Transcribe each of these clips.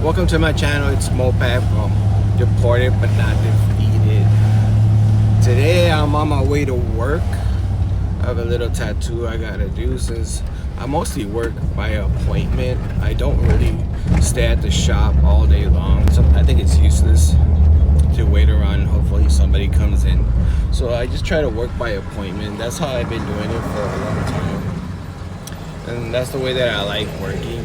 Welcome to my channel. It's Moped from Deported but not defeated. Today I'm on my way to work. I have a little tattoo I gotta do since I mostly work by appointment. I don't really stay at the shop all day long. So I think it's useless to wait around. Hopefully somebody comes in. So I just try to work by appointment. That's how I've been doing it for a long time. And that's the way that I like working.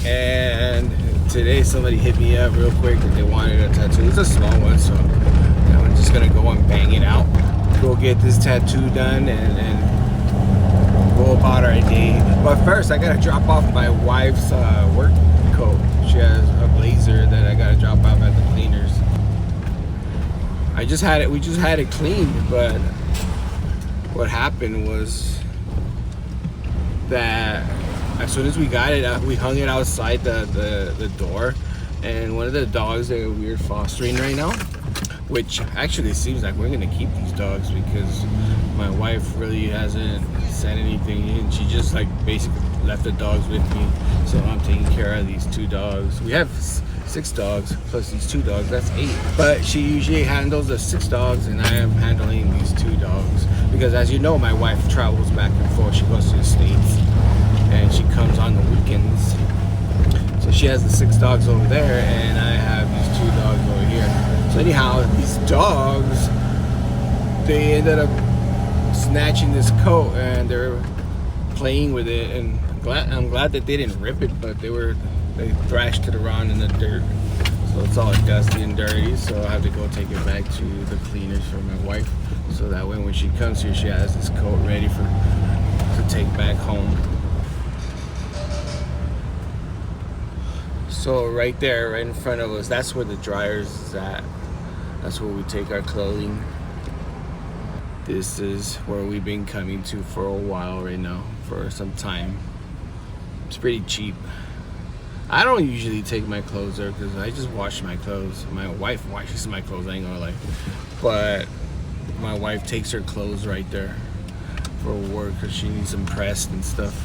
And today somebody hit me up real quick that they wanted a tattoo. It's a small one, so I'm just gonna go and bang it out. Go get this tattoo done and go about our day. But first, I gotta drop off my wife's work coat. She has a blazer that I gotta drop off at the cleaners. We just had it cleaned, but what happened was that as soon as we got it, we hung it outside the door, and one of the dogs, they're weird fostering right now, which actually seems like we're gonna keep these dogs because my wife really hasn't said anything, and she just like basically left the dogs with me, so I'm taking care of these two dogs. We have 6 dogs plus these 2 dogs, that's 8, but she usually handles the 6 dogs and I am handling these 2 dogs because, as you know, my wife travels back and forth. She goes to the States and she comes on the weekends, so she has the 6 dogs over there and I have these 2 dogs over here. So anyhow, these dogs, they ended up snatching this coat and they're playing with it, and I'm glad that they didn't rip it, but they thrashed it around in the dirt, so it's all dusty and dirty. So I have to go take it back to the cleaners for my wife, so that way when she comes here she has this coat ready to take back home. So right there, right in front of us, that's where the dryers is at. That's where we take our clothing. This is where we've been coming to for a while right now, for some time. It's pretty cheap. I don't usually take my clothes there because I just wash my clothes. My wife washes my clothes, I ain't gonna lie. But my wife takes her clothes right there for work because she needs them pressed and stuff.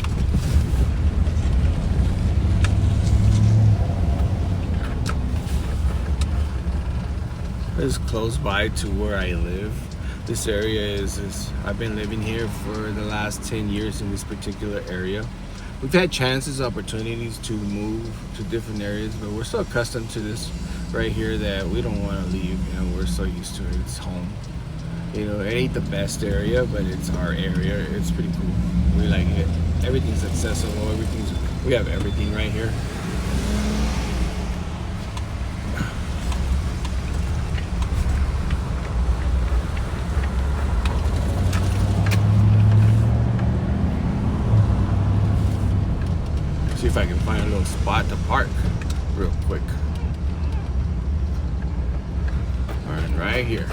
It's close by to where I live. This area is I've been living here for the last 10 years in this particular area. We've had chances, opportunities to move to different areas, but we're so accustomed to this right here that we don't want to leave. You know, we're so used to it. It's home. You know, it ain't the best area, but it's our area. It's pretty cool. We like it. Everything's accessible. We have everything right here. See if I can find a little spot to park real quick. Alright, right here.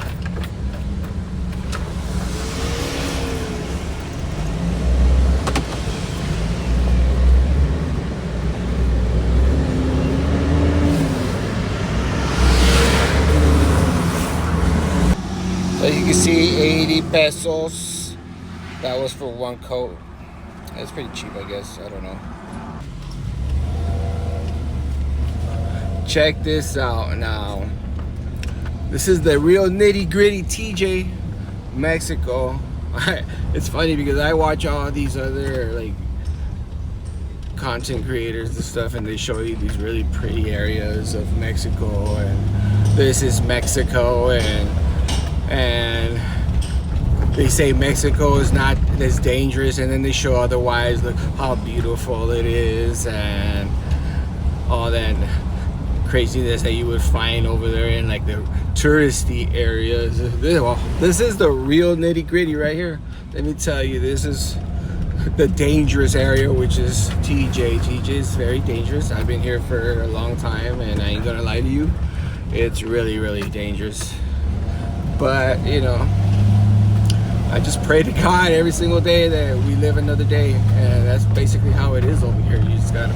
So you can see 80 pesos. That was for one coat. That's pretty cheap, I guess. I don't know. Check this out now. This is the real nitty gritty TJ, Mexico. It's funny because I watch all these other like content creators and stuff, and they show you these really pretty areas of Mexico, and this is Mexico, and they say Mexico is not as dangerous, and then they show otherwise. Look how beautiful it is and all that craziness that you would find over there in like the touristy areas. This is the real nitty gritty right here. Let me tell you, this is the dangerous area, which is TJ. TJ is very dangerous. I've been here for a long time and I ain't gonna lie to you, it's really, really dangerous. But you know, I just pray to God every single day that we live another day, and that's basically how it is over here. You just gotta,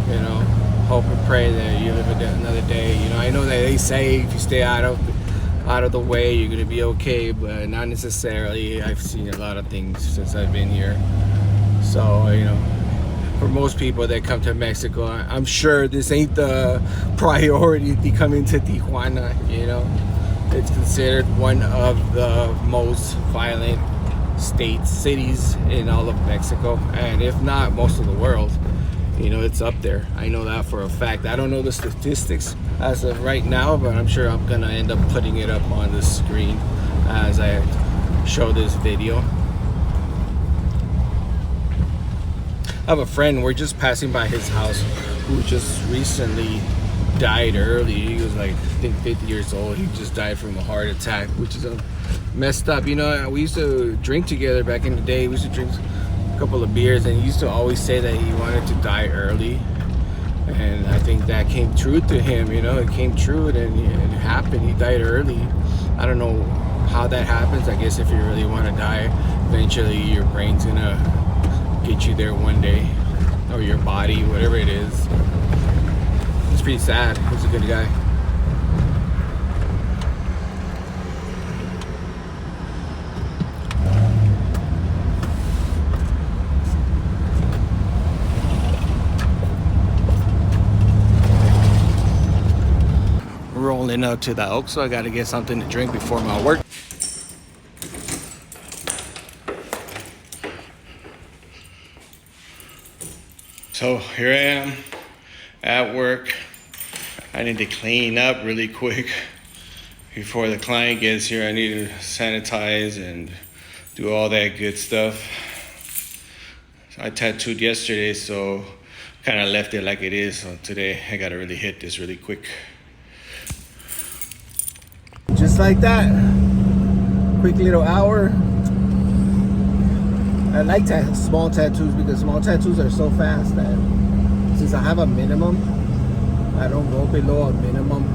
you know, hope and pray that you live another day. You know, I know that they say if you stay out of the way, you're gonna be okay, but not necessarily. I've seen a lot of things since I've been here. So, you know, for most people that come to Mexico. I'm sure this ain't the priority to come into Tijuana, you know. It's considered one of the most violent cities in all of Mexico, and if not most of the world. You know, it's up there. I know that for a fact. I don't know the statistics as of right now, but I'm sure I'm gonna end up putting it up on the screen as I show this video. I have a friend, we're just passing by his house, who just recently died early. He was like, I think 50 years old. He just died from a heart attack, which is messed up. You know, we used to drink together back in the day. We used to drink a couple of beers, and he used to always say that he wanted to die early. And I think that came true to him, you know. It came true, and it happened. He died early. I don't know how that happens. I guess if you really want to die, eventually your brain's gonna get you there one day, or your body, whatever it is. It's pretty sad. He's a good guy. Rolling up to the Oak, so I gotta get something to drink before my work. So here I am at work. I need to clean up really quick before the client gets here. I need to sanitize and do all that good stuff. I tattooed yesterday, so kind of left it like it is. So today I gotta really hit this really quick. Just like that, quick little hour. I like small tattoos because small tattoos are so fast that since I have a minimum, I don't go below a minimum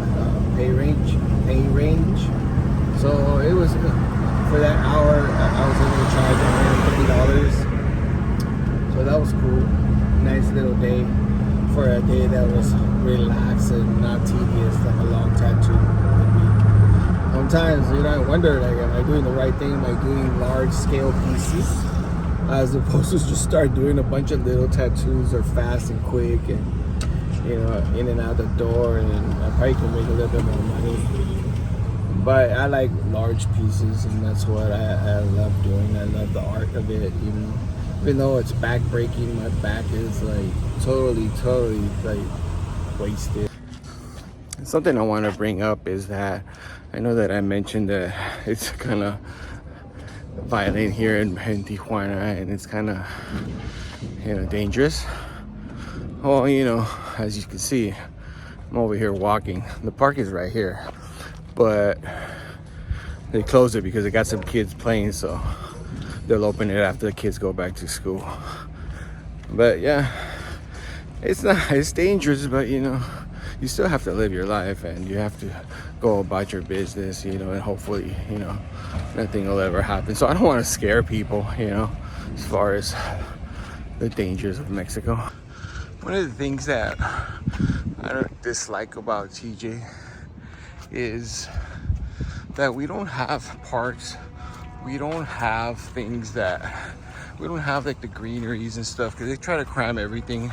pay range. So it was for that hour. I was able to charge $150. So that was cool. Nice little day for a day that was relaxed and not tedious like a long tattoo would be. Sometimes, you know, I wonder, like, am I doing the right thing? Am I doing large scale pieces as opposed to just start doing a bunch of little tattoos that are fast and quick and, you know, in and out the door, and I probably can make a little bit more money. But I like large pieces, and that's what I love doing. I love the art of it, even though it's back breaking. My back is like totally like wasted. Something I want to bring up is that I know that I mentioned that it's kind of violent here in Tijuana, and it's kind of, you know, dangerous. Well, you know, as you can see, I'm over here walking. The park is right here, but they closed it because they got some kids playing, so they'll open it after the kids go back to school. But yeah, it's dangerous, but you know, you still have to live your life, and you have to go about your business, you know, and hopefully, you know, nothing will ever happen. So I don't want to scare people, you know, as far as the dangers of Mexico. One of the things that I don't dislike about TJ is that we don't have parks. We don't have things that, we don't have like the greeneries and stuff, because they try to cram everything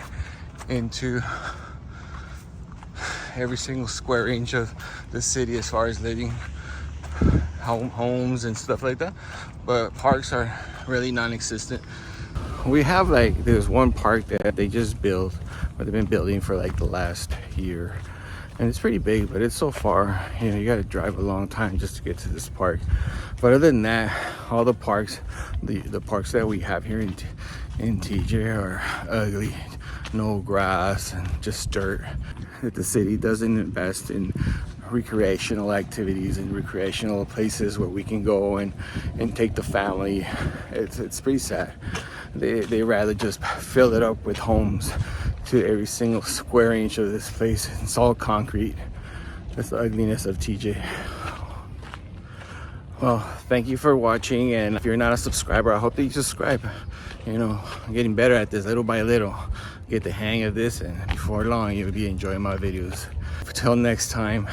into every single square inch of the city as far as living homes and stuff like that. But parks are really non-existent. We have like, there's one park that they just built, or they've been building for like the last year, and it's pretty big, but it's so far, you know, you got to drive a long time just to get to this park. But other than that, all the parks, the parks that we have here in TJ are ugly. No grass and just dirt. That the city doesn't invest in recreational activities and recreational places where we can go and take the family. It's pretty sad. They rather just fill it up with homes to every single square inch of this place. It's all concrete. That's the ugliness of TJ. Well, thank you for watching, and if you're not a subscriber, I hope that you subscribe. You know, I'm getting better at this little by little. Get the hang of this, and before long you'll be enjoying my videos. Until next time,